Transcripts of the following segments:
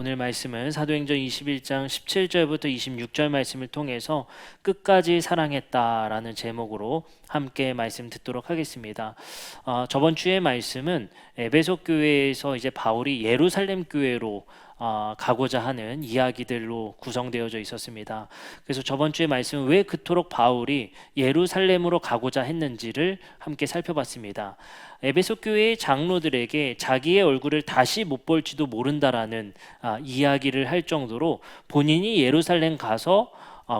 오늘 말씀은 사도행전 21장 17절부터 26절 말씀을 통해서 끝까지 사랑했다라는 제목으로 함께 말씀 듣도록 하겠습니다. 저번 주의 말씀은 에베소 교회에서 이제 바울이 예루살렘 교회로 가고자 하는 이야기들로 구성되어져 있었습니다. 그래서 저번 주의 말씀은 왜 그토록 바울이 예루살렘으로 가고자 했는지를 함께 살펴봤습니다. 에베소 교회의 장로들에게 자기의 얼굴을 다시 못 볼지도 모른다라는 이야기를 할 정도로 본인이 예루살렘 가서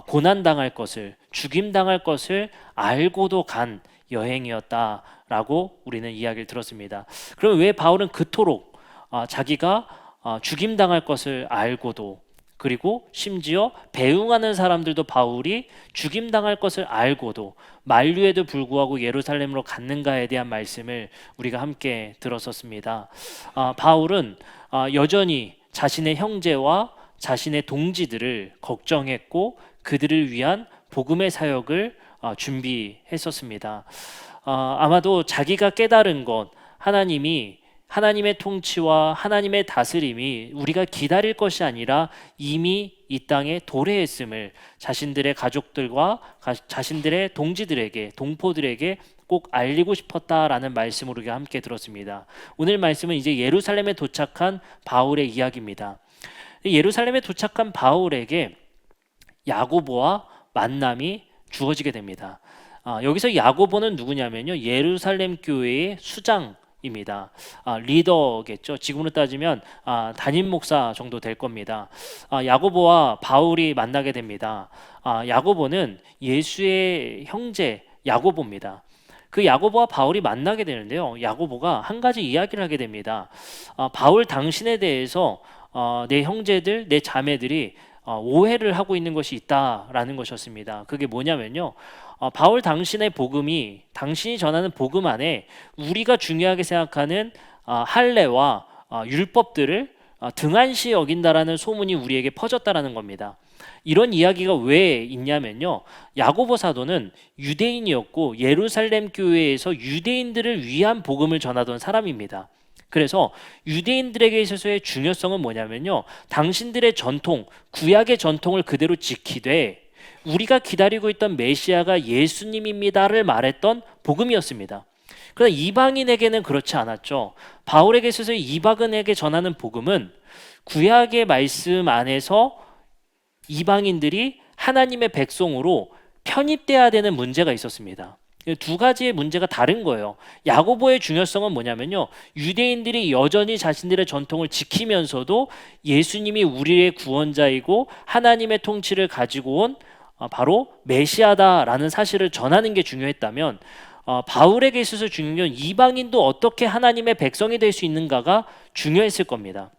고난당할 것을, 죽임당할 것을 알고도 간 여행이었다라고 우리는 이야기를 들었습니다. 그럼 왜 바울은 그토록 자기가 죽임당할 것을 알고도, 그리고 심지어 배웅하는 사람들도 바울이 죽임당할 것을 알고도 만류에도 불구하고 예루살렘으로 갔는가에 대한 말씀을 우리가 함께 들었었습니다. 바울은 여전히 자신의 형제와 자신의 동지들을 걱정했고 그들을 위한 복음의 사역을 준비했었습니다. 아마도 자기가 깨달은 것, 하나님의 통치와 하나님의 다스림이 우리가 기다릴 것이 아니라 이미 이 땅에 도래했음을 자신들의 가족들과 자신들의 동지들에게, 동포들에게 꼭 알리고 싶었다라는 말씀을 우리가 함께 들었습니다. 오늘 말씀은 이제 예루살렘에 도착한 바울의 이야기입니다. 예루살렘에 도착한 바울에게 야고보와 만남이 주어지게 됩니다. 여기서 야고보는 누구냐면요, 예루살렘 교회의 수장 입니다. 리더겠죠. 지금으로 따지면 담임 목사 정도 될 겁니다. 야고보와 바울이 만나게 됩니다. 야고보는 예수의 형제 야고보입니다. 그 야고보와 바울이 만나게 되는데요, 야고보가 한 가지 이야기를 하게 됩니다. 바울 당신에 대해서 내 형제들, 내 자매들이 오해를 하고 있는 것이 있다라는 것이었습니다. 그게 뭐냐면요, 바울 당신의 복음이, 당신이 전하는 복음 안에 우리가 중요하게 생각하는 할례와 율법들을 등한시 여긴다라는 소문이 우리에게 퍼졌다라는 겁니다. 이런 이야기가 왜 있냐면요, 야고보 사도는 유대인이었고 예루살렘 교회에서 유대인들을 위한 복음을 전하던 사람입니다. 그래서 유대인들에게 있어서의 중요성은 뭐냐면요, 당신들의 전통, 구약의 전통을 그대로 지키되 우리가 기다리고 있던 메시아가 예수님입니다를 말했던 복음이었습니다. 그러나 이방인에게는 그렇지 않았죠. 바울에게 있어서 이방인에게 전하는 복음은 구약의 말씀 안에서 이방인들이 하나님의 백성으로 편입돼야 되는 문제가 있었습니다. 두 가지의 문제가 다른 거예요. 야고보의 중요성은 뭐냐면요, 유대인들이 여전히 자신들의 전통을 지키면서도 예수님이 우리의 구원자이고 하나님의 통치를 가지고 온 바로 메시아다라는 사실을 전하는 게 중요했다면, 바울에게 있어서 중요한 건 이방인도 어떻게 하나님의 백성이 될 수 있는가가 중요했을 겁니다.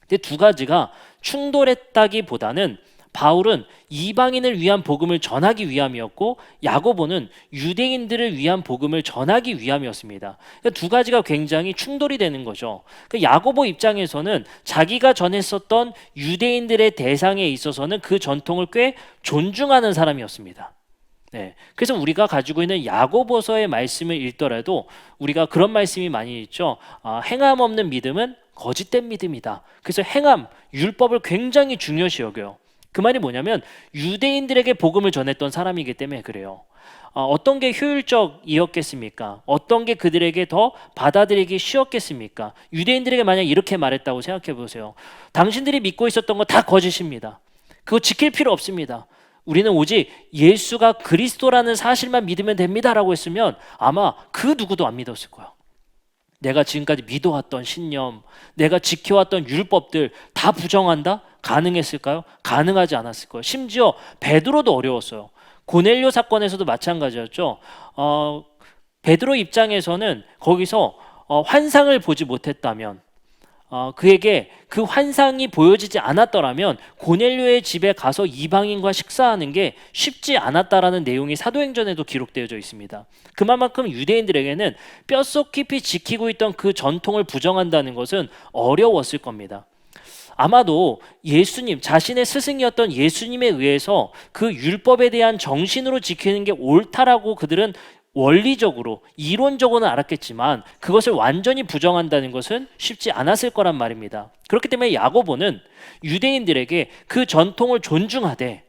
근데 두 가지가 충돌했다기보다는 바울은 이방인을 위한 복음을 전하기 위함이었고 야고보는 유대인들을 위한 복음을 전하기 위함이었습니다. 그러니까 두 가지가 굉장히 충돌이 되는 거죠. 그러니까 야고보 입장에서는 자기가 전했었던 유대인들의 대상에 있어서는 그 전통을 꽤 존중하는 사람이었습니다. 네, 그래서 우리가 가지고 있는 야고보서의 말씀을 읽더라도 우리가 그런 말씀이 많이 있죠. 행함 없는 믿음은 거짓된 믿음이다. 그래서 행함, 율법을 굉장히 중요시 여겨요. 그 말이 뭐냐면 유대인들에게 복음을 전했던 사람이기 때문에 그래요. 어떤 게 효율적이었겠습니까? 어떤 게 그들에게 더 받아들이기 쉬웠겠습니까? 유대인들에게 만약 이렇게 말했다고 생각해 보세요. 당신들이 믿고 있었던 거 다 거짓입니다. 그거 지킬 필요 없습니다. 우리는 오직 예수가 그리스도라는 사실만 믿으면 됩니다라고 했으면 아마 그 누구도 안 믿었을 거예요. 내가 지금까지 믿어왔던 신념, 내가 지켜왔던 율법들 다 부정한다? 가능했을까요? 가능하지 않았을 거예요. 심지어 베드로도 어려웠어요. 고넬료 사건에서도 마찬가지였죠. 베드로 입장에서는 거기서 환상을 보지 못했다면, 그에게 그 환상이 보여지지 않았더라면 고넬료의 집에 가서 이방인과 식사하는 게 쉽지 않았다라는 내용이 사도행전에도 기록되어져 있습니다. 그만큼 유대인들에게는 뼛속 깊이 지키고 있던 그 전통을 부정한다는 것은 어려웠을 겁니다. 아마도 예수님, 자신의 스승이었던 예수님에 의해서 그 율법에 대한 정신으로 지키는 게 옳다라고 그들은 원리적으로 이론적으로는 알았겠지만 그것을 완전히 부정한다는 것은 쉽지 않았을 거란 말입니다. 그렇기 때문에 야고보는 유대인들에게 그 전통을 존중하되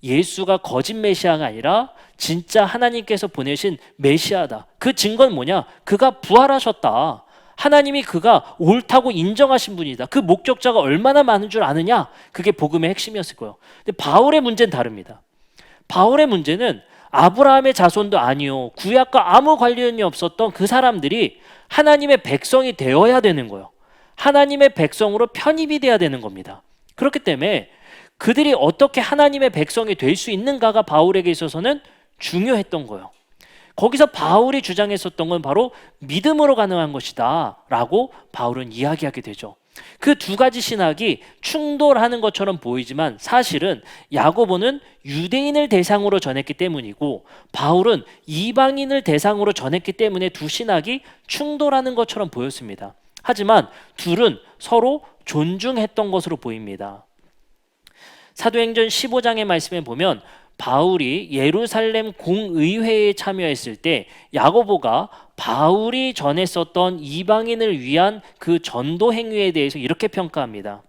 예수가 거짓 메시아가 아니라 진짜 하나님께서 보내신 메시아다. 그 증거는 뭐냐? 그가 부활하셨다. 하나님이 그가 옳다고 인정하신 분이다. 그 목격자가 얼마나 많은 줄 아느냐? 그게 복음의 핵심이었을 거예요. 근데 바울의 문제는 다릅니다. 바울의 문제는 아브라함의 자손도 아니요, 구약과 아무 관련이 없었던 그 사람들이 하나님의 백성이 되어야 되는 거예요. 하나님의 백성으로 편입이 돼야 되는 겁니다. 그렇기 때문에 그들이 어떻게 하나님의 백성이 될 수 있는가가 바울에게 있어서는 중요했던 거예요. 거기서 바울이 주장했었던 건 바로 믿음으로 가능한 것이다 라고 바울은 이야기하게 되죠. 그 두 가지 신학이 충돌하는 것처럼 보이지만 사실은 야고보는 유대인을 대상으로 전했기 때문이고 바울은 이방인을 대상으로 전했기 때문에 두 신학이 충돌하는 것처럼 보였습니다. 하지만 둘은 서로 존중했던 것으로 보입니다. 사도행전 15장의 말씀에 보면 바울이 예루살렘 공의회에 참여했을 때 야고보가 바울이 전했었던 이방인을 위한 그 전도 행위에 대해서 이렇게 평가합니다.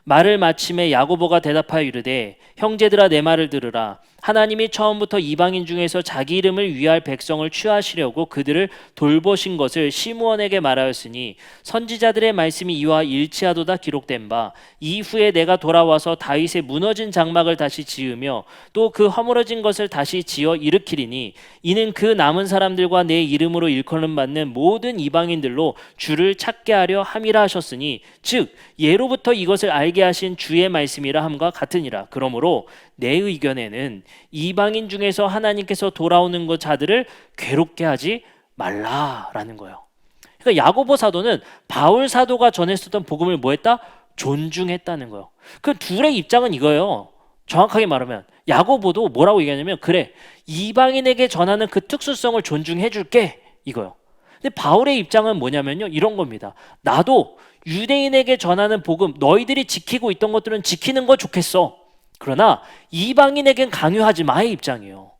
말을 마침에 야고보가 대답하여 이르되 형제들아 내 말을 들으라. 하나님이 처음부터 이방인 중에서 자기 이름을 위할 백성을 취하시려고 그들을 돌보신 것을 시므온에게 말하였으니 선지자들의 말씀이 이와 일치하도다 기록된 바 이후에 내가 돌아와서 다윗의 무너진 장막을 다시 지으며 또 그 허물어진 것을 다시 지어 일으키리니 이는 그 남은 사람들과 내 이름으로 일컬음 받는 모든 이방인들로 주를 찾게 하려 함이라 하셨으니 즉 예로부터 이것을 알게 하신 주의 말씀이라 함과 같으니라. 그러므로 내 의견에는 이방인 중에서 하나님께서 돌아오는 것 자들을 괴롭게 하지 말라라는 거예요. 그러니까 야고보 사도는 바울 사도가 전했었던 복음을 뭐 했다? 존중했다는 거예요. 그 둘의 입장은 이거예요. 정확하게 말하면 야고보도 뭐라고 얘기하냐면 그래 이방인에게 전하는 그 특수성을 존중해 줄게 이거요. 근데 바울의 입장은 뭐냐면요 이런 겁니다. 나도 유대인에게 전하는 복음 너희들이 지키고 있던 것들은 지키는 거 좋겠어. 그러나 이방인에겐 강요하지 마의 입장이에요.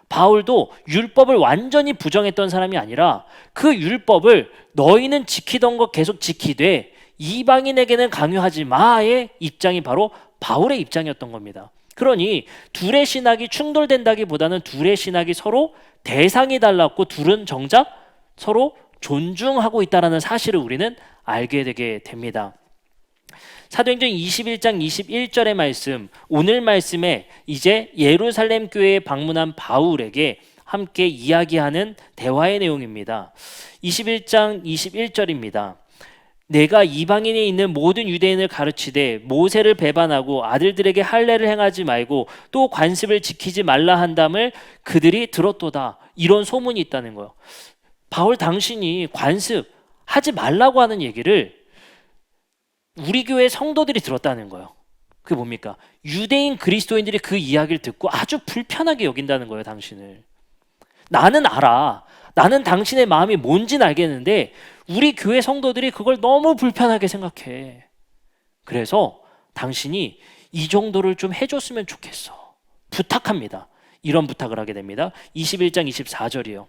바울도 율법을 완전히 부정했던 사람이 아니라 그 율법을 너희는 지키던 거 계속 지키되 이방인에게는 강요하지 마의 입장이 바로 바울의 입장이었던 겁니다. 그러니 둘의 신학이 충돌된다기보다는 둘의 신학이 서로 대상이 달랐고 둘은 정작 서로 존중하고 있다는 사실을 우리는 알게 되게 됩니다. 사도행전 21장 21절의 말씀, 오늘 말씀에 이제 예루살렘 교회에 방문한 바울에게 함께 이야기하는 대화의 내용입니다. 21장 21절입니다. 내가 이방인에 있는 모든 유대인을 가르치되 모세를 배반하고 아들들에게 할례를 행하지 말고 또 관습을 지키지 말라 한담을 그들이 들었도다. 이런 소문이 있다는 거예요. 바울 당신이 관습 하지 말라고 하는 얘기를 우리 교회 성도들이 들었다는 거예요. 그게 뭡니까? 유대인 그리스도인들이 그 이야기를 듣고 아주 불편하게 여긴다는 거예요. 당신을. 나는 알아. 나는 당신의 마음이 뭔지는 알겠는데 우리 교회 성도들이 그걸 너무 불편하게 생각해. 그래서 당신이 이 정도를 좀 해줬으면 좋겠어. 부탁합니다. 이런 부탁을 하게 됩니다. 21장 24절이요.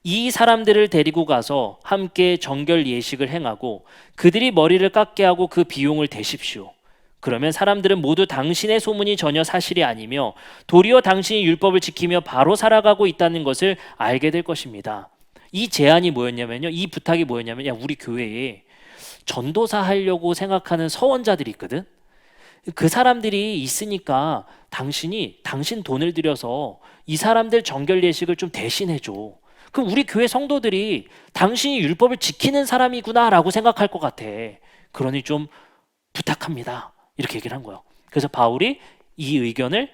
이 사람들을 데리고 가서 함께 정결 예식을 행하고 그들이 머리를 깎게 하고 그 비용을 대십시오. 그러면 사람들은 모두 당신의 소문이 전혀 사실이 아니며 도리어 당신이 율법을 지키며 바로 살아가고 있다는 것을 알게 될 것입니다. 이 제안이 뭐였냐면요. 이 부탁이 뭐였냐면 야 우리 교회에 전도사 하려고 생각하는 서원자들이 있거든. 그 사람들이 있으니까 당신이 당신 돈을 들여서 이 사람들 정결 예식을 좀 대신해 줘. 그럼 우리 교회 성도들이 당신이 율법을 지키는 사람이구나라고 생각할 것 같아. 그러니 좀 부탁합니다. 이렇게 얘기를 한 거예요. 그래서 바울이 이 의견을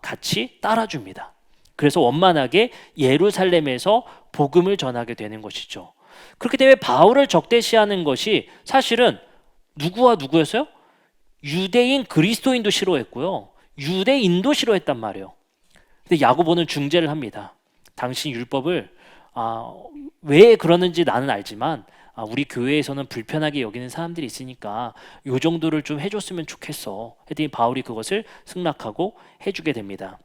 같이 따라줍니다. 그래서 원만하게 예루살렘에서 복음을 전하게 되는 것이죠. 그렇기 때문에 바울을 적대시하는 것이 사실은 누구와 누구였어요? 유대인 그리스도인도 싫어했고요. 유대인도 싫어했단 말이에요. 근데 야고보는 중재를 합니다. 당신 율법을 왜 그러는지 나는 알지만 우리 교회에서는 불편하게 여기는 사람들이 있으니까 요 정도를 좀 해줬으면 좋겠어. 했더니 바울이 그것을 승낙하고 해주게 됩니다.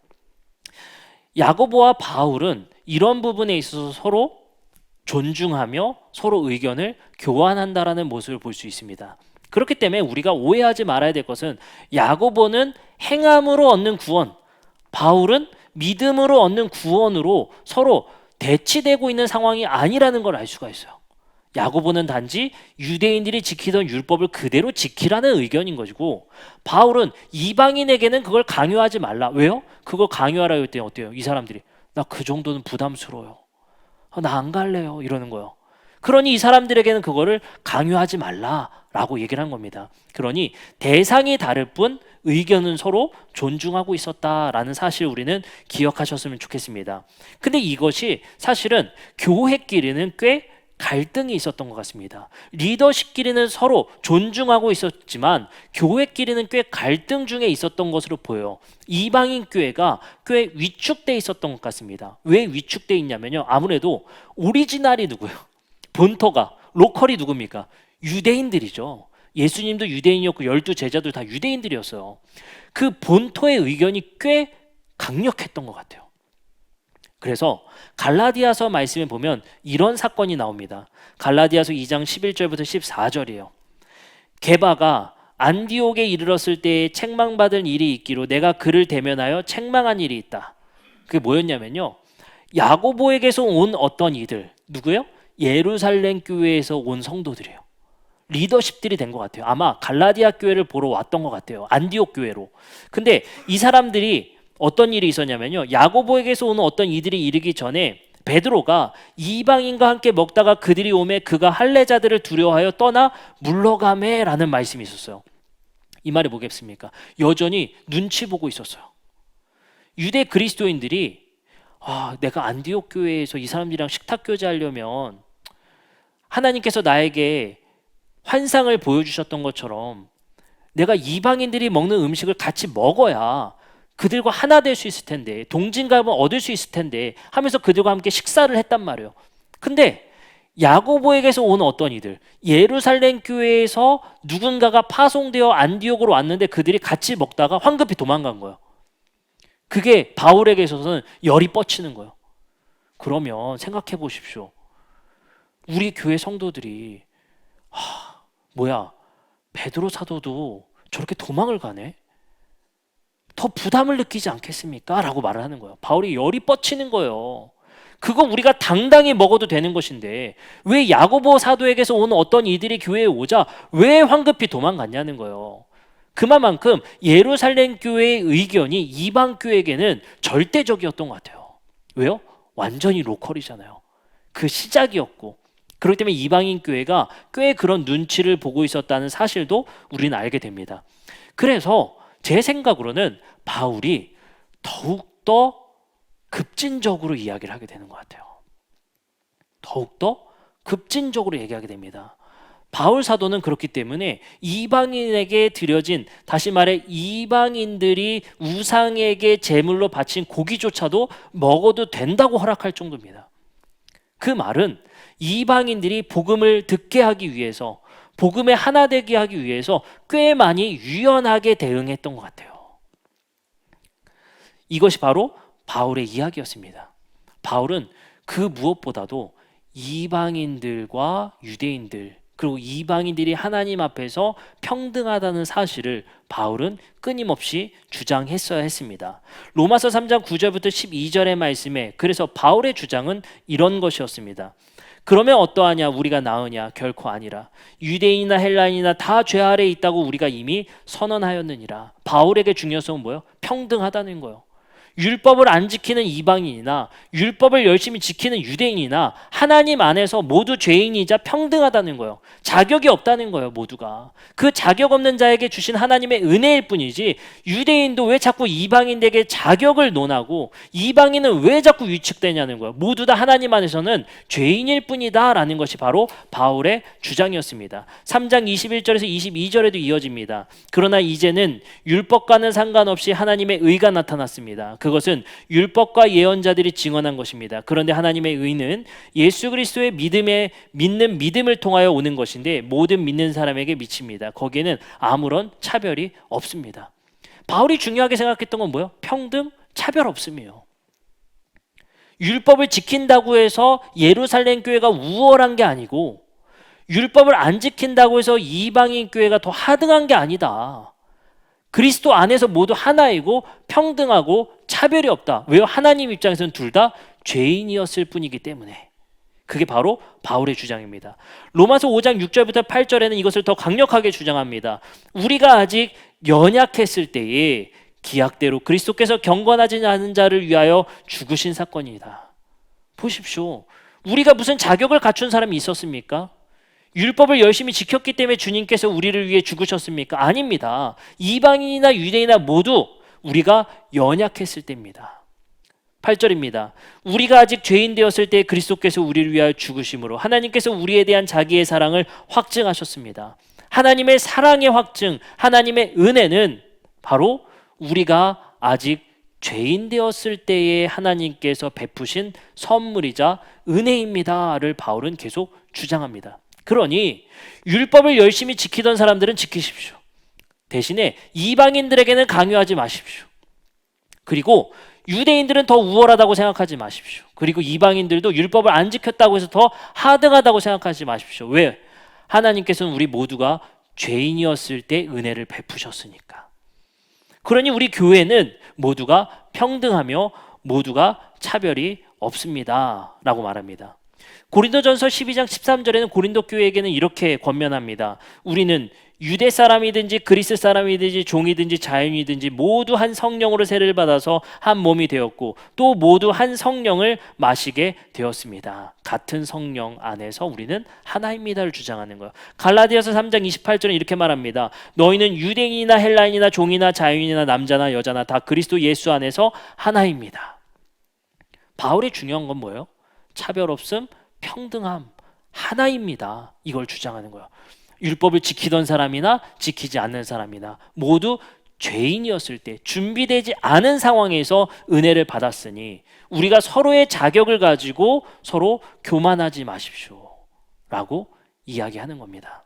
야고보와 바울은 이런 부분에 있어서 서로 존중하며 서로 의견을 교환한다라는 모습을 볼 수 있습니다. 그렇기 때문에 우리가 오해하지 말아야 될 것은 야고보는 행함으로 얻는 구원, 바울은 믿음으로 얻는 구원으로 서로 대치되고 있는 상황이 아니라는 걸 알 수가 있어요. 야고보는 단지 유대인들이 지키던 율법을 그대로 지키라는 의견인 것이고, 바울은 이방인에게는 그걸 강요하지 말라. 왜요? 그걸 강요하라 했더니 어때요? 이 사람들이 나 그 정도는 부담스러워요. 나 안 갈래요. 이러는 거예요. 그러니 이 사람들에게는 그거를 강요하지 말라라고 얘기를 한 겁니다. 그러니 대상이 다를 뿐 의견은 서로 존중하고 있었다라는 사실 우리는 기억하셨으면 좋겠습니다. 근데 이것이 사실은 교회끼리는 꽤 갈등이 있었던 것 같습니다. 리더십끼리는 서로 존중하고 있었지만 교회끼리는 꽤 갈등 중에 있었던 것으로 보여요. 이방인 교회가 꽤 위축돼 있었던 것 같습니다. 왜 위축돼 있냐면요, 아무래도 오리지널이 누구예요? 본토가, 로컬이 누굽니까? 유대인들이죠. 예수님도 유대인이었고 12제자도 다 유대인들이었어요. 그 본토의 의견이 꽤 강력했던 것 같아요. 그래서 갈라디아서 말씀에 보면 이런 사건이 나옵니다. 갈라디아서 2장 11절부터 14절이에요. 게바가 안디옥에 이르렀을 때에 책망받을 일이 있기로 내가 그를 대면하여 책망한 일이 있다. 그게 뭐였냐면요, 야고보에게서 온 어떤 이들, 누구요? 예루살렘 교회에서 온 성도들이에요. 리더십들이 된 것 같아요. 아마 갈라디아 교회를 보러 왔던 것 같아요. 안디옥 교회로. 근데 이 사람들이 어떤 일이 있었냐면요, 야고보에게서 오는 어떤 이들이 이르기 전에 베드로가 이방인과 함께 먹다가 그들이 오매 그가 할례자들을 두려워하여 떠나 물러가매 라는 말씀이 있었어요. 이 말이 뭐겠습니까? 여전히 눈치 보고 있었어요. 유대 그리스도인들이 내가 안디옥 교회에서 이 사람들이랑 식탁 교제하려면 하나님께서 나에게 환상을 보여주셨던 것처럼 내가 이방인들이 먹는 음식을 같이 먹어야 그들과 하나 될 수 있을 텐데, 동진감을 얻을 수 있을 텐데 하면서 그들과 함께 식사를 했단 말이에요. 근데 야고보에게서 온 어떤 이들, 예루살렘 교회에서 누군가가 파송되어 안디옥으로 왔는데 그들이 같이 먹다가 황급히 도망간 거예요. 그게 바울에게 있어서는 열이 뻗치는 거예요. 그러면 생각해 보십시오. 우리 교회 성도들이 베드로 사도도 저렇게 도망을 가네? 더 부담을 느끼지 않겠습니까? 라고 말을 하는 거예요. 바울이 열이 뻗치는 거예요. 그거 우리가 당당히 먹어도 되는 것인데 왜 야고보 사도에게서 온 어떤 이들이 교회에 오자 왜 황급히 도망갔냐는 거예요. 그만큼 예루살렘 교회의 의견이 이방 교회에게는 절대적이었던 것 같아요. 왜요? 완전히 로컬이잖아요. 그 시작이었고, 그렇기 때문에 이방인 교회가 꽤 그런 눈치를 보고 있었다는 사실도 우리는 알게 됩니다. 그래서 제 생각으로는 바울이 더욱더 급진적으로 이야기를 하게 되는 것 같아요. 더욱더 급진적으로 얘기하게 됩니다. 바울 사도는 그렇기 때문에 이방인에게 드려진, 다시 말해 이방인들이 우상에게 제물로 바친 고기조차도 먹어도 된다고 허락할 정도입니다. 그 말은 이방인들이 복음을 듣게 하기 위해서, 복음에 하나 되게 하기 위해서 꽤 많이 유연하게 대응했던 것 같아요. 이것이 바로 바울의 이야기였습니다. 바울은 그 무엇보다도 이방인들과 유대인들, 그리고 이방인들이 하나님 앞에서 평등하다는 사실을 바울은 끊임없이 주장했어야 했습니다. 로마서 3장 9절부터 12절의 말씀에, 그래서 바울의 주장은 이런 것이었습니다. 그러면 어떠하냐? 우리가 나으냐? 결코 아니라. 유대인이나 헬라인이나 다 죄 아래에 있다고 우리가 이미 선언하였느니라. 바울에게 중요성은 뭐예요? 평등하다는 거예요. 율법을 안 지키는 이방인이나 율법을 열심히 지키는 유대인이나 하나님 안에서 모두 죄인이자 평등하다는 거예요. 자격이 없다는 거예요, 모두가. 그 자격 없는 자에게 주신 하나님의 은혜일 뿐이지, 유대인도 왜 자꾸 이방인에게 자격을 논하고 이방인은 왜 자꾸 위축되냐는 거예요. 모두 다 하나님 안에서는 죄인일 뿐이다 라는 것이 바로 바울의 주장이었습니다. 3장 21절에서 22절에도 이어집니다. 그러나 이제는 율법과는 상관없이 하나님의 의가 나타났습니다. 그것은 율법과 예언자들이 증언한 것입니다. 그런데 하나님의 의는 예수 그리스도의 믿는 믿음을 통하여 오는 것인데 모든 믿는 사람에게 미칩니다. 거기에는 아무런 차별이 없습니다. 바울이 중요하게 생각했던 건 뭐예요? 평등, 차별 없음이에요. 율법을 지킨다고 해서 예루살렘 교회가 우월한 게 아니고 율법을 안 지킨다고 해서 이방인 교회가 더 하등한 게 아니다. 그리스도 안에서 모두 하나이고 평등하고 차별이 없다. 왜요? 하나님 입장에서는 둘 다 죄인이었을 뿐이기 때문에. 그게 바로 바울의 주장입니다. 로마서 5장 6절부터 8절에는 이것을 더 강력하게 주장합니다. 우리가 아직 연약했을 때에 기약대로 그리스도께서 경건하지 않은 자를 위하여 죽으신 사건이다. 보십시오. 우리가 무슨 자격을 갖춘 사람이 있었습니까? 율법을 열심히 지켰기 때문에 주님께서 우리를 위해 죽으셨습니까? 아닙니다. 이방인이나 유대인이나 모두 우리가 연약했을 때입니다. 8절입니다. 우리가 아직 죄인 되었을 때 그리스도께서 우리를 위하여 죽으심으로 하나님께서 우리에 대한 자기의 사랑을 확증하셨습니다. 하나님의 사랑의 확증, 하나님의 은혜는 바로 우리가 아직 죄인 되었을 때에 하나님께서 베푸신 선물이자 은혜입니다를 바울은 계속 주장합니다. 그러니 율법을 열심히 지키던 사람들은 지키십시오. 대신에 이방인들에게는 강요하지 마십시오. 그리고 유대인들은 더 우월하다고 생각하지 마십시오. 그리고 이방인들도 율법을 안 지켰다고 해서 더 하등하다고 생각하지 마십시오. 왜? 하나님께서는 우리 모두가 죄인이었을 때 은혜를 베푸셨으니까. 그러니 우리 교회는 모두가 평등하며 모두가 차별이 없습니다 라고 말합니다. 고린도전서 12장 13절에는 고린도 교회에게는 이렇게 권면합니다. 우리는 유대 사람이든지 그리스 사람이든지 종이든지 자유인이든지 모두 한 성령으로 세례를 받아서 한 몸이 되었고 또 모두 한 성령을 마시게 되었습니다. 같은 성령 안에서 우리는 하나입니다를 주장하는 거예요. 갈라디아서 3장 28절은 이렇게 말합니다. 너희는 유대인이나 헬라인이나 종이나 자유인이나 남자나 여자나 다 그리스도 예수 안에서 하나입니다. 바울의 중요한 건 뭐예요? 차별 없음, 평등함, 하나입니다. 이걸 주장하는 거예요. 율법을 지키던 사람이나 지키지 않는 사람이나 모두 죄인이었을 때 준비되지 않은 상황에서 은혜를 받았으니 우리가 서로의 자격을 가지고 서로 교만하지 마십시오 라고 이야기하는 겁니다.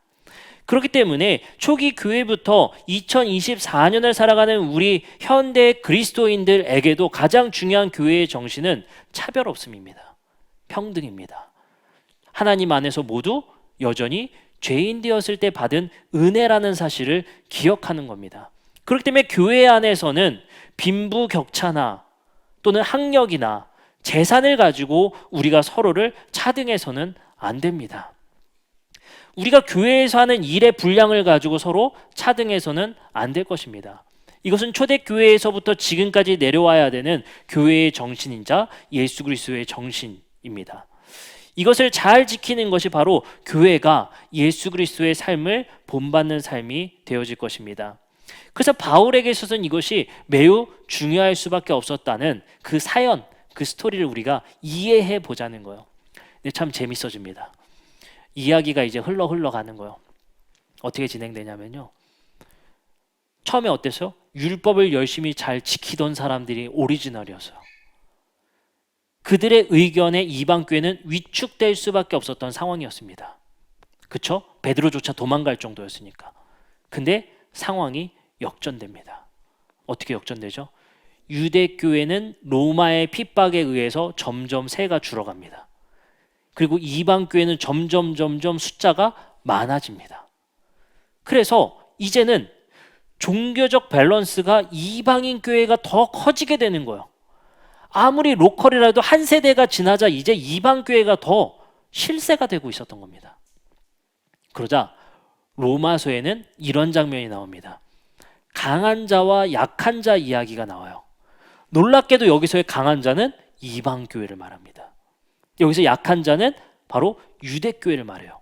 그렇기 때문에 초기 교회부터 2024년을 살아가는 우리 현대 그리스도인들에게도 가장 중요한 교회의 정신은 차별 없음입니다. 평등입니다. 하나님 안에서 모두 여전히 죄인 되었을 때 받은 은혜라는 사실을 기억하는 겁니다. 그렇기 때문에 교회 안에서는 빈부격차나 또는 학력이나 재산을 가지고 우리가 서로를 차등해서는 안 됩니다. 우리가 교회에서 하는 일의 분량을 가지고 서로 차등해서는 안 될 것입니다. 이것은 초대교회에서부터 지금까지 내려와야 되는 교회의 정신이자 예수 그리스도의 정신입니다. 이것을 잘 지키는 것이 바로 교회가 예수 그리스도의 삶을 본받는 삶이 되어질 것입니다. 그래서 바울에게 있어서는 이것이 매우 중요할 수밖에 없었다는 그 사연, 그 스토리를 우리가 이해해 보자는 거예요. 근데 참 재밌어집니다. 이야기가 이제 흘러가는 거예요. 어떻게 진행되냐면요. 처음에 어땠어요? 율법을 열심히 잘 지키던 사람들이 오리지널이었어요. 그들의 의견에 이방교회는 위축될 수밖에 없었던 상황이었습니다. 그쵸? 베드로조차 도망갈 정도였으니까. 근데 상황이 역전됩니다. 어떻게 역전되죠? 유대교회는 로마의 핍박에 의해서 점점 세가 줄어갑니다. 그리고 이방교회는 점점 숫자가 많아집니다. 그래서 이제는 종교적 밸런스가 이방인 교회가 더 커지게 되는 거예요. 아무리 로컬이라도 한 세대가 지나자 이제 이방 교회가 더 실세가 되고 있었던 겁니다. 그러자 로마서에는 이런 장면이 나옵니다. 강한 자와 약한 자 이야기가 나와요. 놀랍게도 여기서의 강한 자는 이방 교회를 말합니다. 여기서 약한 자는 바로 유대 교회를 말해요.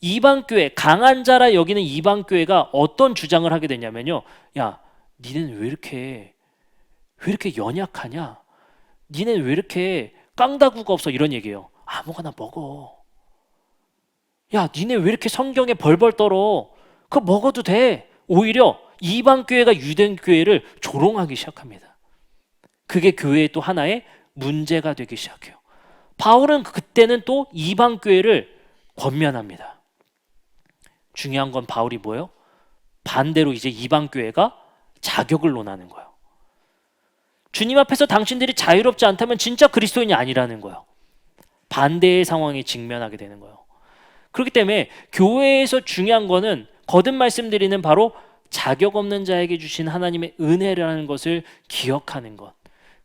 이방 교회, 강한 자라 여기는 이방 교회가 어떤 주장을 하게 되냐면요. 야, 니는 왜 이렇게 연약하냐? 니네 왜 이렇게 깡다구가 없어? 이런 얘기예요. 아무거나 먹어. 야, 니네 왜 이렇게 성경에 벌벌 떨어? 그거 먹어도 돼. 오히려 이방 교회가 유대 교회를 조롱하기 시작합니다. 그게 교회의 또 하나의 문제가 되기 시작해요. 바울은 그때는 또 이방 교회를 권면합니다. 중요한 건 바울이 뭐예요? 반대로 이제 이방 교회가 자격을 논하는 거예요. 주님 앞에서 당신들이 자유롭지 않다면 진짜 그리스도인이 아니라는 거예요. 반대의 상황에 직면하게 되는 거예요. 그렇기 때문에 교회에서 중요한 거는 거듭 말씀드리는 바로 자격 없는 자에게 주신 하나님의 은혜라는 것을 기억하는 것.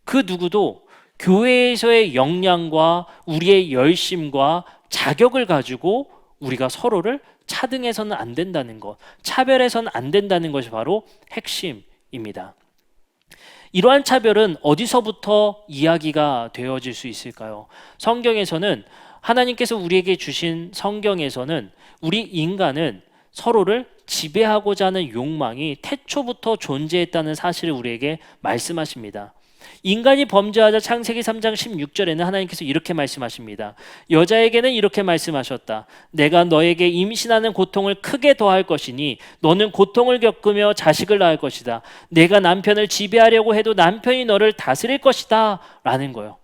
그 누구도 교회에서의 역량과 우리의 열심과 자격을 가지고 우리가 서로를 차등해서는 안 된다는 것, 차별해서는 안 된다는 것이 바로 핵심입니다. 이러한 차별은 어디서부터 이야기가 되어질 수 있을까요? 성경에서는 하나님께서 우리에게 주신 성경에서는 우리 인간은 서로를 지배하고자 하는 욕망이 태초부터 존재했다는 사실을 우리에게 말씀하십니다. 인간이 범죄하자 창세기 3장 16절에는 하나님께서 이렇게 말씀하십니다. 여자에게는 이렇게 말씀하셨다. 내가 너에게 임신하는 고통을 크게 더할 것이니 너는 고통을 겪으며 자식을 낳을 것이다. 내가 남편을 지배하려고 해도 남편이 너를 다스릴 것이다 라는 거예요.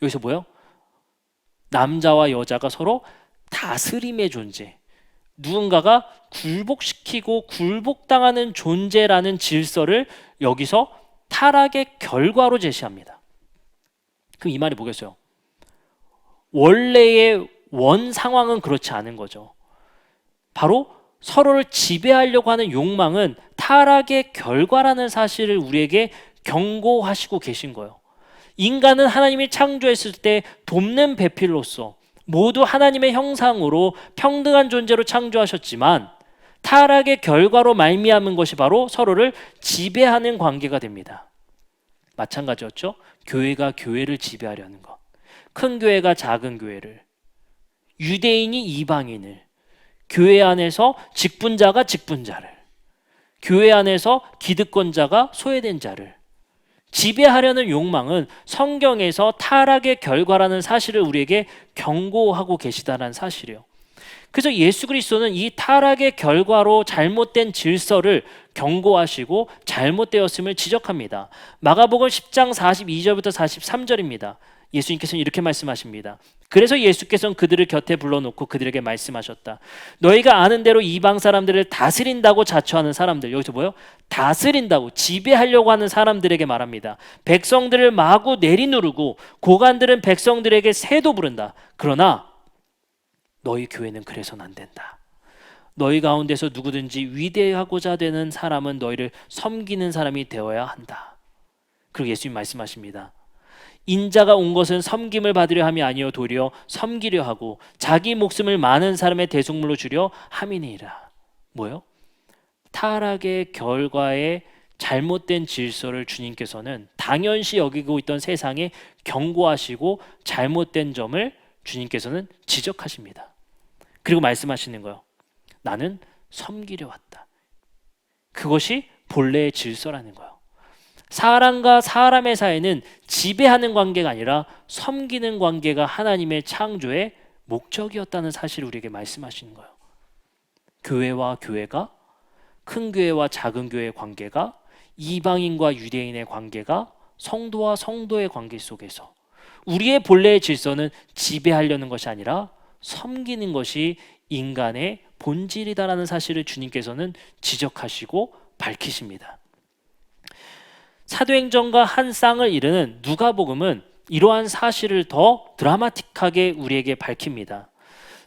여기서 뭐예요? 남자와 여자가 서로 다스림의 존재, 누군가가 굴복시키고 굴복당하는 존재라는 질서를 여기서 타락의 결과로 제시합니다. 그럼 이 말이 뭐겠어요? 원래의 원 상황은 그렇지 않은 거죠. 바로 서로를 지배하려고 하는 욕망은 타락의 결과라는 사실을 우리에게 경고하시고 계신 거예요. 인간은 하나님이 창조했을 때 돕는 배필로서 모두 하나님의 형상으로 평등한 존재로 창조하셨지만 타락의 결과로 말미암은 것이 바로 서로를 지배하는 관계가 됩니다. 마찬가지였죠. 교회가 교회를 지배하려는 것, 큰 교회가 작은 교회를, 유대인이 이방인을, 교회 안에서 직분자가 직분자를, 교회 안에서 기득권자가 소외된 자를 지배하려는 욕망은 성경에서 타락의 결과라는 사실을 우리에게 경고하고 계시다는 사실이에요. 그래서 예수 그리스도는 이 타락의 결과로 잘못된 질서를 경고하시고 잘못되었음을 지적합니다. 마가복음 10장 42절부터 43절입니다. 예수님께서는 이렇게 말씀하십니다. 그래서 예수께서는 그들을 곁에 불러놓고 그들에게 말씀하셨다. 너희가 아는 대로 이방 사람들을 다스린다고 자처하는 사람들, 여기서 뭐예요? 다스린다고 지배하려고 하는 사람들에게 말합니다. 백성들을 마구 내리누르고 고관들은 백성들에게 세도 부른다. 그러나 너희 교회는 그래서는 안 된다. 너희 가운데서 누구든지 위대하고자 되는 사람은 너희를 섬기는 사람이 되어야 한다. 그리고 예수님 말씀하십니다. 인자가 온 것은 섬김을 받으려 함이 아니요 도리어 섬기려 하고 자기 목숨을 많은 사람의 대속물로 주려 함이니라. 뭐요? 타락의 결과에 잘못된 질서를 주님께서는 당연시 여기고 있던 세상에 경고하시고 잘못된 점을 주님께서는 지적하십니다. 그리고 말씀하시는 거예요. 나는 섬기려 왔다. 그것이 본래의 질서라는 거예요. 사람과 사람의 사이는 지배하는 관계가 아니라 섬기는 관계가 하나님의 창조의 목적이었다는 사실을 우리에게 말씀하시는 거예요. 교회와 교회가, 큰 교회와 작은 교회의 관계가, 이방인과 유대인의 관계가, 성도와 성도의 관계 속에서 우리의 본래의 질서는 지배하려는 것이 아니라 섬기는 것이 인간의 본질이다라는 사실을 주님께서는 지적하시고 밝히십니다. 사도행전과 한 쌍을 이루는 누가복음은 이러한 사실을 더 드라마틱하게 우리에게 밝힙니다.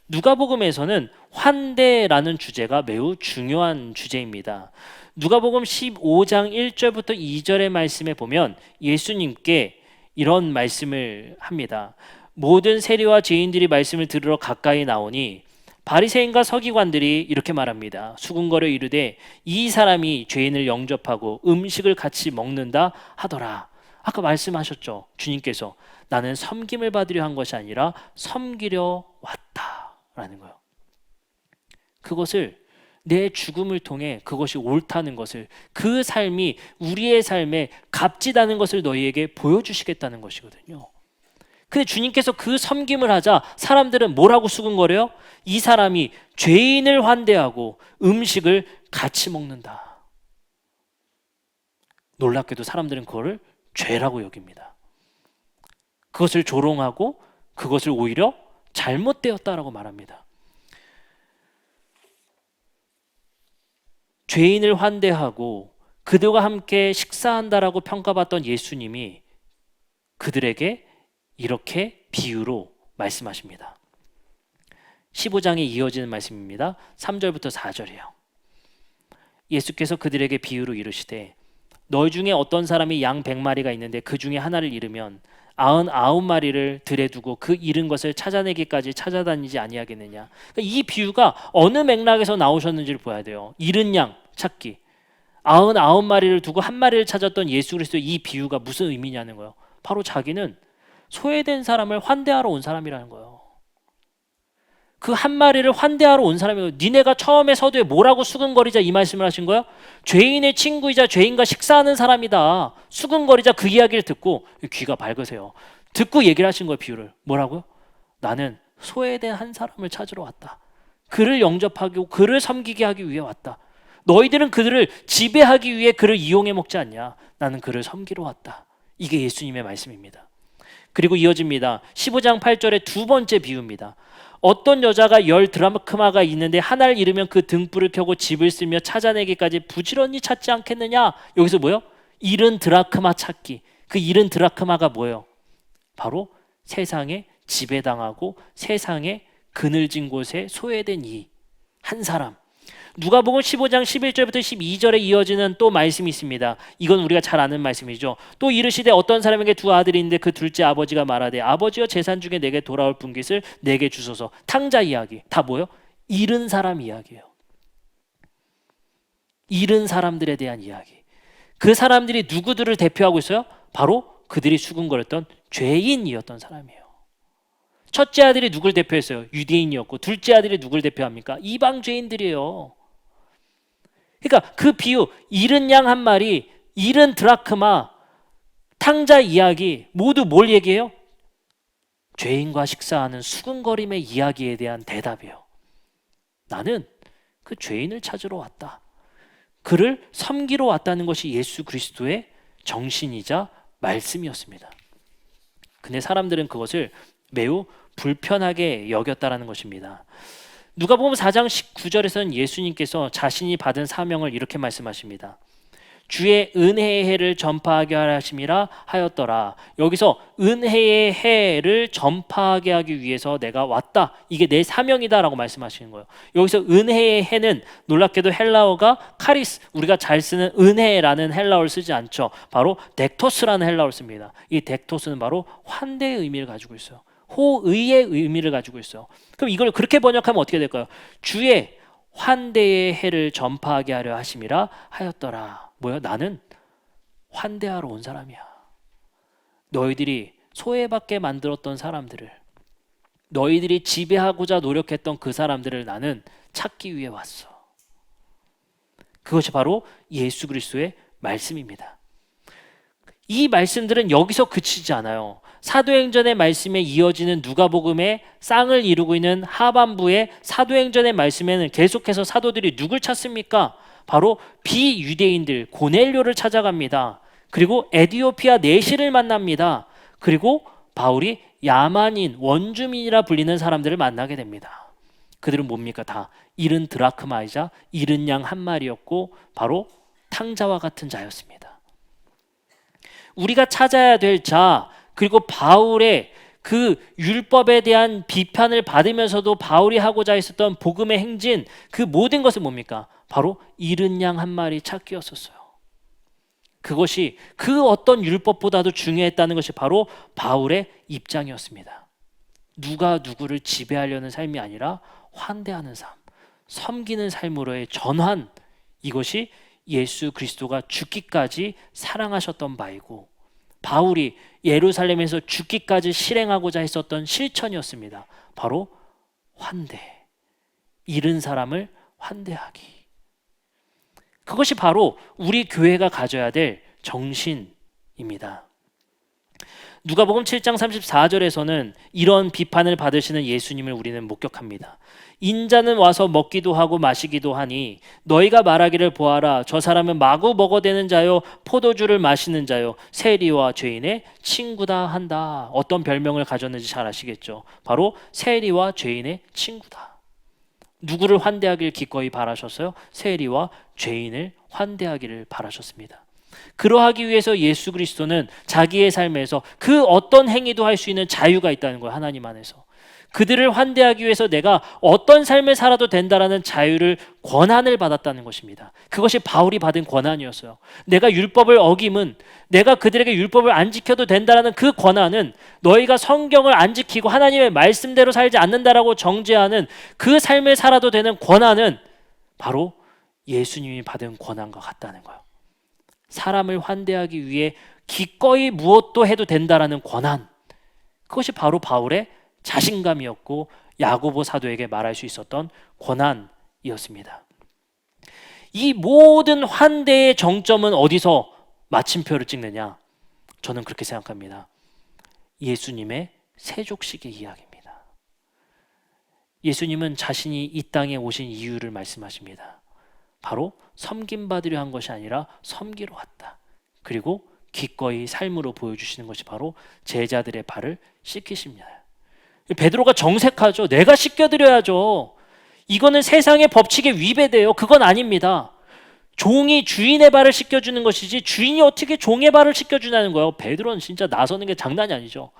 누가복음에서는 환대라는 주제가 매우 중요한 주제입니다. 누가복음 15장 1절부터 2절의 말씀에 보면 예수님께 이런 말씀을 합니다. 모든 세리와 죄인들이 말씀을 들으러 가까이 나오니 바리새인과 서기관들이 이렇게 말합니다. 수군거려 이르되 이 사람이 죄인을 영접하고 음식을 같이 먹는다 하더라. 아까 말씀하셨죠. 주님께서 나는 섬김을 받으려 한 것이 아니라 섬기려 왔다라는 거예요. 그것을 내 죽음을 통해 그것이 옳다는 것을, 그 삶이 우리의 삶에 값지다는 것을 너희에게 보여주시겠다는 것이거든요. 근데 주님께서 그 섬김을 하자 사람들은 뭐라고 수군거려요? 이 사람이 죄인을 환대하고 음식을 같이 먹는다. 놀랍게도 사람들은 그거를 죄라고 여깁니다. 그것을 조롱하고 그것을 오히려 잘못되었다라고 말합니다. 죄인을 환대하고 그들과 함께 식사한다라고 평가받던 예수님이 그들에게 이렇게 비유로 말씀하십니다. 15장에 이어지는 말씀입니다. 3절부터 4절이에요. 예수께서 그들에게 비유로 이르시되 너희 중에 어떤 사람이 양 100마리가 있는데 그 중에 하나를 잃으면 99마리를 들에 두고 그 잃은 것을 찾아내기까지 찾아다니지 아니하겠느냐. 그러니까 이 비유가 어느 맥락에서 나오셨는지를 봐야 돼요. 잃은 양 찾기. 99마리를 두고 한 마리를 찾았던 예수 그리스도의 이 비유가 무슨 의미냐는 거예요. 바로 자기는 소외된 사람을 환대하러 온 사람이라는 거예요. 그 한 마리를 환대하러 온 사람이에요. 니네가 처음에 서두에 뭐라고 수근거리자 이 말씀을 하신 거야? 죄인의 친구이자 죄인과 식사하는 사람이다. 수근거리자 그 이야기를 듣고 귀가 밝으세요. 듣고 얘기를 하신 거예요. 비유를. 뭐라고요? 나는 소외된 한 사람을 찾으러 왔다. 그를 영접하고 그를 섬기게 하기 위해 왔다. 너희들은 그들을 지배하기 위해 그를 이용해 먹지 않냐. 나는 그를 섬기러 왔다. 이게 예수님의 말씀입니다. 그리고 이어집니다. 15장 8절의 두 번째 비유입니다. 어떤 여자가 10드라크마가 있는데 하나를 잃으면 그 등불을 켜고 집을 쓸며 찾아내기까지 부지런히 찾지 않겠느냐. 여기서 뭐예요? 잃은 드라크마 찾기. 그 잃은 드라크마가 뭐예요? 바로 세상에 지배당하고 세상에 그늘진 곳에 소외된 이 한 사람. 누가복음 15장 11절부터 12절에 이어지는 또 말씀이 있습니다. 이건 우리가 잘 아는 말씀이죠. 또 이르시되 어떤 사람에게 두 아들이 있는데 그 둘째 아버지가 말하되 아버지여 재산 중에 내게 돌아올 분깃을 내게 주소서. 탕자 이야기. 다 뭐예요? 잃은 사람 이야기예요. 잃은 사람들에 대한 이야기. 그 사람들이 누구들을 대표하고 있어요? 바로 그들이 수군거렸던 죄인이었던 사람이에요. 첫째 아들이 누굴 대표했어요? 유대인이었고 둘째 아들이 누굴 대표합니까? 이방 죄인들이에요. 그러니까 그 비유, 잃은 양 한 마리, 잃은 드라크마, 탕자 이야기 모두 뭘 얘기해요? 죄인과 식사하는 수군거림의 이야기에 대한 대답이에요. 나는 그 죄인을 찾으러 왔다. 그를 섬기러 왔다는 것이 예수 그리스도의 정신이자 말씀이었습니다. 근데 사람들은 그것을 매우 불편하게 여겼다라는 것입니다. 누가복음 4장 19절에서는 예수님께서 자신이 받은 사명을 이렇게 말씀하십니다. 주의 은혜의 해를 전파하게 하심이라 하였더라. 여기서 은혜의 해를 전파하게 하기 위해서 내가 왔다. 이게 내 사명이다라고 말씀하시는 거예요. 여기서 은혜의 해는 놀랍게도 헬라어가 카리스, 우리가 잘 쓰는 은혜라는 헬라어를 쓰지 않죠. 바로 덱토스라는 헬라어를 씁니다. 이 덱토스는 바로 환대의 의미를 가지고 있어요. 호의의 의미를 가지고 있어요. 그럼 이걸 그렇게 번역하면 어떻게 될까요? 주의 환대의 해를 전파하게 하려 하심이라 하였더라. 뭐야? 나는 환대하러 온 사람이야. 너희들이 소외받게 만들었던 사람들을, 너희들이 지배하고자 노력했던 그 사람들을 나는 찾기 위해 왔어. 그것이 바로 예수 그리스도의 말씀입니다. 이 말씀들은 여기서 그치지 않아요. 사도행전의 말씀에 이어지는 누가복음의 쌍을 이루고 있는 하반부의 사도행전의 말씀에는 계속해서 사도들이 누굴 찾습니까? 바로 비유대인들 고넬료를 찾아갑니다. 그리고 에디오피아 내시를 만납니다. 그리고 바울이 야만인, 원주민이라 불리는 사람들을 만나게 됩니다. 그들은 뭡니까? 다 잃은 드라크마이자 잃은 양 한 마리였고 바로 탕자와 같은 자였습니다. 우리가 찾아야 될 자, 그리고 바울의 그 율법에 대한 비판을 받으면서도 바울이 하고자 했었던 복음의 행진, 그 모든 것은 뭡니까? 바로 잃은 양 한 마리 찾기였었어요. 그것이 그 어떤 율법보다도 중요했다는 것이 바로 바울의 입장이었습니다. 누가 누구를 지배하려는 삶이 아니라 환대하는 삶, 섬기는 삶으로의 전환, 이것이 예수 그리스도가 죽기까지 사랑하셨던 바이고 바울이 예루살렘에서 죽기까지 실행하고자 했었던 실천이었습니다. 바로 환대, 잃은 사람을 환대하기. 그것이 바로 우리 교회가 가져야 될 정신입니다. 누가복음 7장 34절에서는 이런 비판을 받으시는 예수님을 우리는 목격합니다. 인자는 와서 먹기도 하고 마시기도 하니 너희가 말하기를 보아라. 저 사람은 마구 먹어대는 자요 포도주를 마시는 자요 세리와 죄인의 친구다 한다. 어떤 별명을 가졌는지 잘 아시겠죠? 바로 세리와 죄인의 친구다. 누구를 환대하길 기꺼이 바라셨어요? 세리와 죄인을 환대하기를 바라셨습니다. 그러하기 위해서 예수 그리스도는 자기의 삶에서 그 어떤 행위도 할 수 있는 자유가 있다는 거예요. 하나님 안에서. 그들을 환대하기 위해서 내가 어떤 삶을 살아도 된다라는 자유를, 권한을 받았다는 것입니다. 그것이 바울이 받은 권한이었어요. 내가 율법을 어기면, 내가 그들에게 율법을 안 지켜도 된다라는 그 권한은, 너희가 성경을 안 지키고 하나님의 말씀대로 살지 않는다라고 정죄하는 그 삶을 살아도 되는 권한은 바로 예수님이 받은 권한과 같다는 거예요. 사람을 환대하기 위해 기꺼이 무엇도 해도 된다라는 권한, 그것이 바로 바울의 자신감이었고 야고보 사도에게 말할 수 있었던 권한이었습니다. 이 모든 환대의 정점은 어디서 마침표를 찍느냐? 저는 그렇게 생각합니다. 예수님의 세족식의 이야기입니다. 예수님은 자신이 이 땅에 오신 이유를 말씀하십니다. 바로 섬김받으려 한 것이 아니라 섬기러 왔다. 그리고 기꺼이 삶으로 보여주시는 것이 바로 제자들의 발을 씻기십니다. 베드로가 정색하죠. 내가 씻겨드려야죠. 이거는 세상의 법칙에 위배돼요. 그건 아닙니다. 종이 주인의 발을 씻겨주는 것이지 주인이 어떻게 종의 발을 씻겨주냐는 거예요. 베드로는 진짜 나서는 게 장난이 아니죠.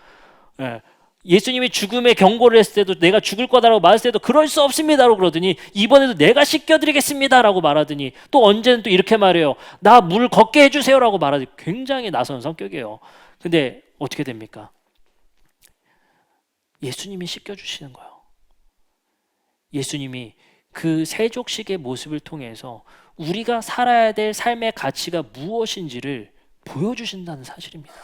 예수님이 죽음의 경고를 했을 때도, 내가 죽을 거다라고 말했을 때도 그럴 수 없습니다라고 그러더니, 이번에도 내가 씻겨드리겠습니다라고 말하더니, 또 언제는 또 이렇게 말해요. 나 물 걷게 해주세요라고 말하더니, 굉장히 나서는 성격이에요. 근데 어떻게 됩니까? 예수님이 씻겨주시는 거예요. 예수님이 그 세족식의 모습을 통해서 우리가 살아야 될 삶의 가치가 무엇인지를 보여주신다는 사실입니다.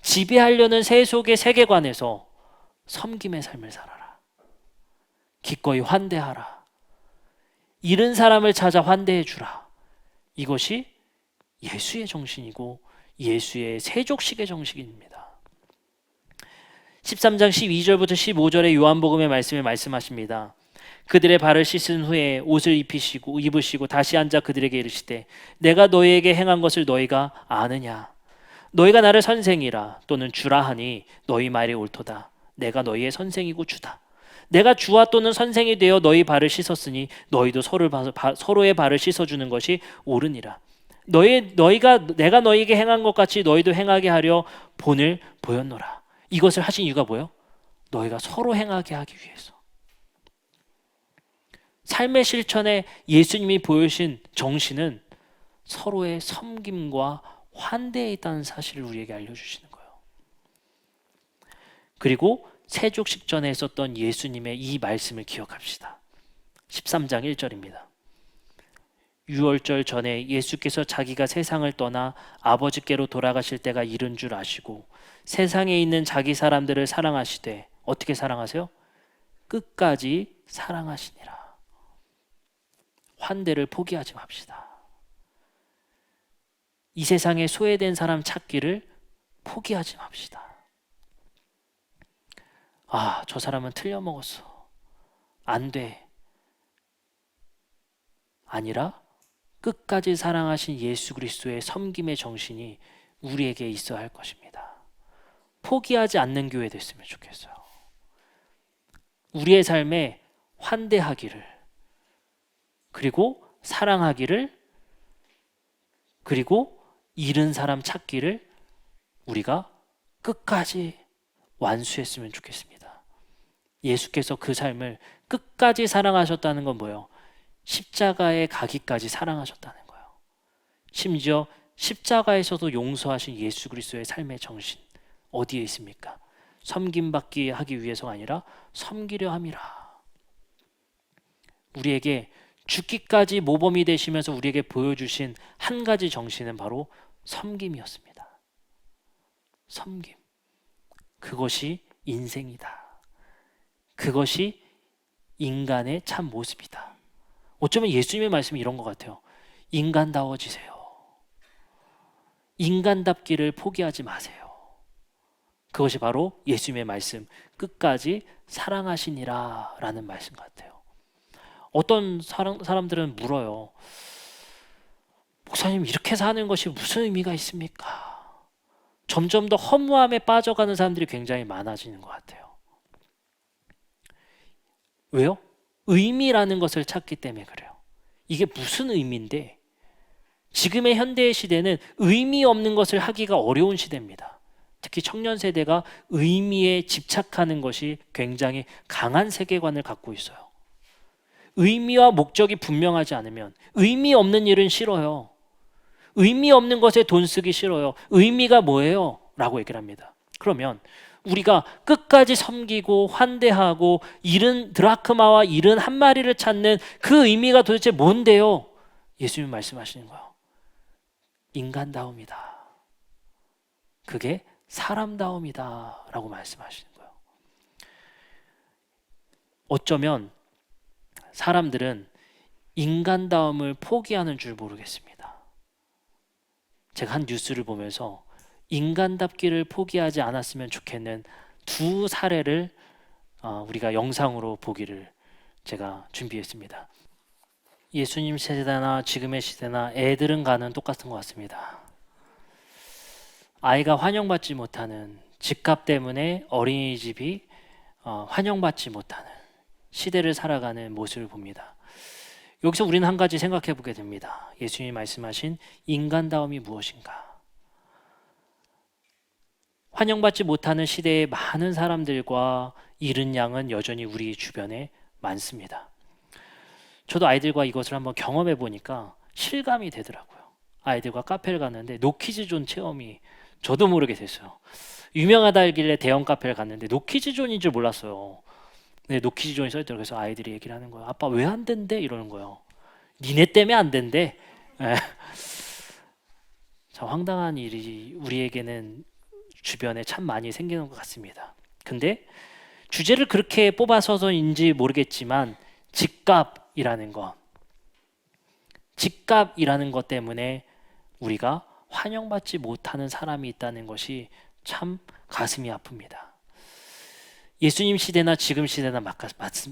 지배하려는 세속의 세계관에서 섬김의 삶을 살아라. 기꺼이 환대하라. 잃은 사람을 찾아 환대해 주라. 이것이 예수의 정신이고 예수의 세족식의 정신입니다. 13장 12절부터 15절의 요한복음의 말씀을 말씀하십니다. 그들의 발을 씻은 후에 옷을 입으시고 다시 앉아 그들에게 이르시되, 내가 너희에게 행한 것을 너희가 아느냐? 너희가 나를 선생이라 또는 주라 하니 너희 말이 옳도다. 내가 너희의 선생이고 주다. 내가 주와 또는 선생이 되어 너희 발을 씻었으니 너희도 서로의 발을 씻어주는 것이 옳으니라. 너희가 내가 너희에게 행한 것 같이 너희도 행하게 하려 본을 보였노라. 이것을 하신 이유가 뭐예요? 너희가 서로 행하게 하기 위해서. 삶의 실천에 예수님이 보여주신 정신은 서로의 섬김과 환대에 있다는 사실을 우리에게 알려주시는 거예요. 그리고 세족식 전에 있었던 예수님의 이 말씀을 기억합시다. 13장 1절입니다. 유월절 전에 예수께서 자기가 세상을 떠나 아버지께로 돌아가실 때가 이른 줄 아시고 세상에 있는 자기 사람들을 사랑하시되, 어떻게 사랑하세요? 끝까지 사랑하시니라. 환대를 포기하지 맙시다. 이 세상에 소외된 사람 찾기를 포기하지 맙시다. 아, 저 사람은 틀려먹었어. 안 돼. 아니라 끝까지 사랑하신 예수 그리스도의 섬김의 정신이 우리에게 있어야 할 것입니다. 포기하지 않는 교회 됐으면 좋겠어요. 우리의 삶에 환대하기를, 그리고 사랑하기를, 그리고 잃은 사람 찾기를 우리가 끝까지 완수했으면 좋겠습니다. 예수께서 그 삶을 끝까지 사랑하셨다는 건 뭐예요? 십자가에 가기까지 사랑하셨다는 거예요. 심지어 십자가에서도 용서하신 예수 그리스도의 삶의 정신 어디에 있습니까? 섬김받기 하기 위해서가 아니라 섬기려 함이라. 우리에게 죽기까지 모범이 되시면서 우리에게 보여주신 한 가지 정신은 바로 섬김이었습니다. 섬김. 그것이 인생이다. 그것이 인간의 참 모습이다. 어쩌면 예수님의 말씀이 이런 것 같아요. 인간다워지세요. 인간답기를 포기하지 마세요. 그것이 바로 예수님의 말씀, 끝까지 사랑하시니라 라는 말씀 같아요. 어떤 사람들은 물어요. 목사님, 이렇게 사는 것이 무슨 의미가 있습니까? 점점 더 허무함에 빠져가는 사람들이 굉장히 많아지는 것 같아요. 왜요? 의미라는 것을 찾기 때문에 그래요. 이게 무슨 의미인데, 지금의 현대의 시대는 의미 없는 것을 하기가 어려운 시대입니다. 특히 청년 세대가 의미에 집착하는 것이 굉장히 강한 세계관을 갖고 있어요. 의미와 목적이 분명하지 않으면 의미 없는 일은 싫어요. 의미 없는 것에 돈 쓰기 싫어요. 의미가 뭐예요? 라고 얘기를 합니다. 그러면 우리가 끝까지 섬기고 환대하고 잃은 드라크마와 잃은 한 마리를 찾는 그 의미가 도대체 뭔데요? 예수님 말씀하시는 거예요. 인간다움이다. 그게 사람다움이다 라고 말씀하시는 거예요. 어쩌면 사람들은 인간다움을 포기하는 줄 모르겠습니다. 제가 한 뉴스를 보면서 인간답기를 포기하지 않았으면 좋겠는 두 사례를 우리가 영상으로 보기를 제가 준비했습니다. 예수님 세대나 지금의 시대나 애들은 가는 똑같은 것 같습니다. 아이가 환영받지 못하는, 집값 때문에 어린이집이 환영받지 못하는 시대를 살아가는 모습을 봅니다. 여기서 우리는 한 가지 생각해 보게 됩니다. 예수님이 말씀하신 인간다움이 무엇인가? 환영받지 못하는 시대의 많은 사람들과 잃은 양은 여전히 우리 주변에 많습니다. 저도 아이들과 이것을 한번 경험해 보니까 실감이 되더라고요. 아이들과 카페를 갔는데 노키즈존 체험이 저도 모르게 됐어요. 유명하다길래 대형 카페를 갔는데 노키즈존인 줄 몰랐어요. 네, 노키즈존이 써있더라고요. 그래서 아이들이 얘기를 하는 거예요. 아빠 왜 안 된대? 이러는 거예요. 니네 때문에 안 된대. 참 황당한 일이 우리에게는 주변에 참 많이 생기는 것 같습니다. 근데 주제를 그렇게 뽑아서인지 모르겠지만 집값이라는 것 때문에 우리가 환영받지 못하는 사람이 있다는 것이 참 가슴이 아픕니다. 예수님 시대나 지금 시대나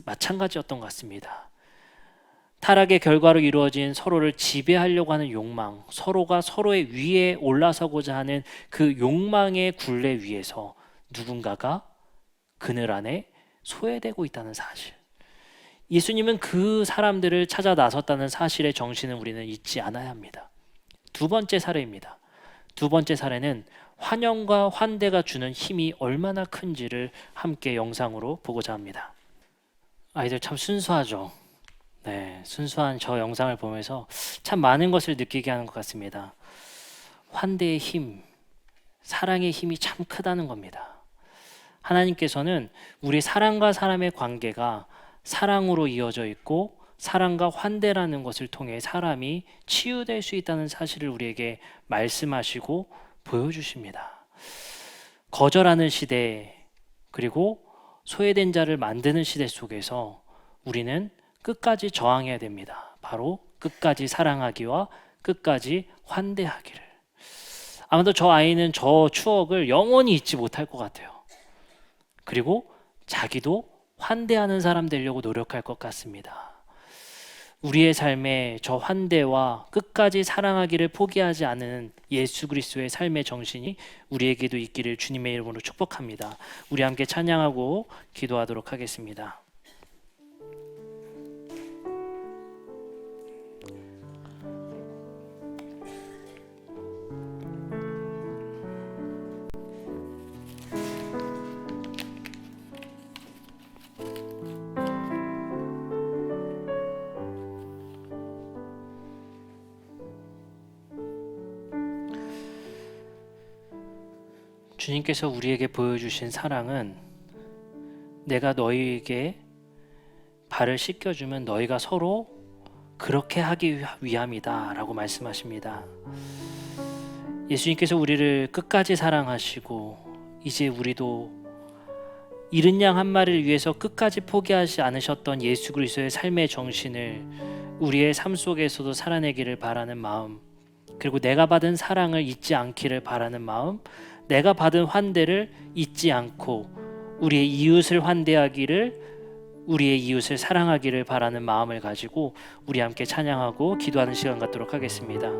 마찬가지였던 것 같습니다. 타락의 결과로 이루어진 서로를 지배하려고 하는 욕망, 서로가 서로의 위에 올라서고자 하는 그 욕망의 굴레 위에서 누군가가 그늘 안에 소외되고 있다는 사실. 예수님은 그 사람들을 찾아 나섰다는 사실의 정신을 우리는 잊지 않아야 합니다. 두 번째 사례입니다. 두 번째 사례는 환영과 환대가 주는 힘이 얼마나 큰지를 함께 영상으로 보고자 합니다. 아이들 참 순수하죠. 네, 순수한 저 영상을 보면서 참 많은 것을 느끼게 하는 것 같습니다. 환대의 힘, 사랑의 힘이 참 크다는 겁니다. 하나님께서는 우리 사람과 사람의 관계가 사랑으로 이어져 있고 사랑과 환대라는 것을 통해 사람이 치유될 수 있다는 사실을 우리에게 말씀하시고 보여주십니다. 거절하는 시대, 그리고 소외된 자를 만드는 시대 속에서 우리는 끝까지 저항해야 됩니다. 바로 끝까지 사랑하기와 끝까지 환대하기를. 아마도 저 아이는 저 추억을 영원히 잊지 못할 것 같아요. 그리고 자기도 환대하는 사람 되려고 노력할 것 같습니다. 우리의 삶에 저 환대와 끝까지 사랑하기를 포기하지 않은 예수 그리스도의 삶의 정신이 우리에게도 있기를 주님의 이름으로 축복합니다. 우리 함께 찬양하고 기도하도록 하겠습니다. 주님께서 우리에게 보여주신 사랑은 내가 너희에게 발을 씻겨주면 너희가 서로 그렇게 하기 위함이다 라고 말씀하십니다. 예수님께서 우리를 끝까지 사랑하시고 이제 우리도 잃은 양 한 마리를 위해서 끝까지 포기하지 않으셨던 예수 그리스도의 삶의 정신을 우리의 삶 속에서도 살아내기를 바라는 마음, 그리고 내가 받은 사랑을 잊지 않기를 바라는 마음, 내가 받은 환대를 잊지 않고 우리의 이웃을 환대하기를, 우리의 이웃을 사랑하기를 바라는 마음을 가지고 우리 함께 찬양하고 기도하는 시간 갖도록 하겠습니다.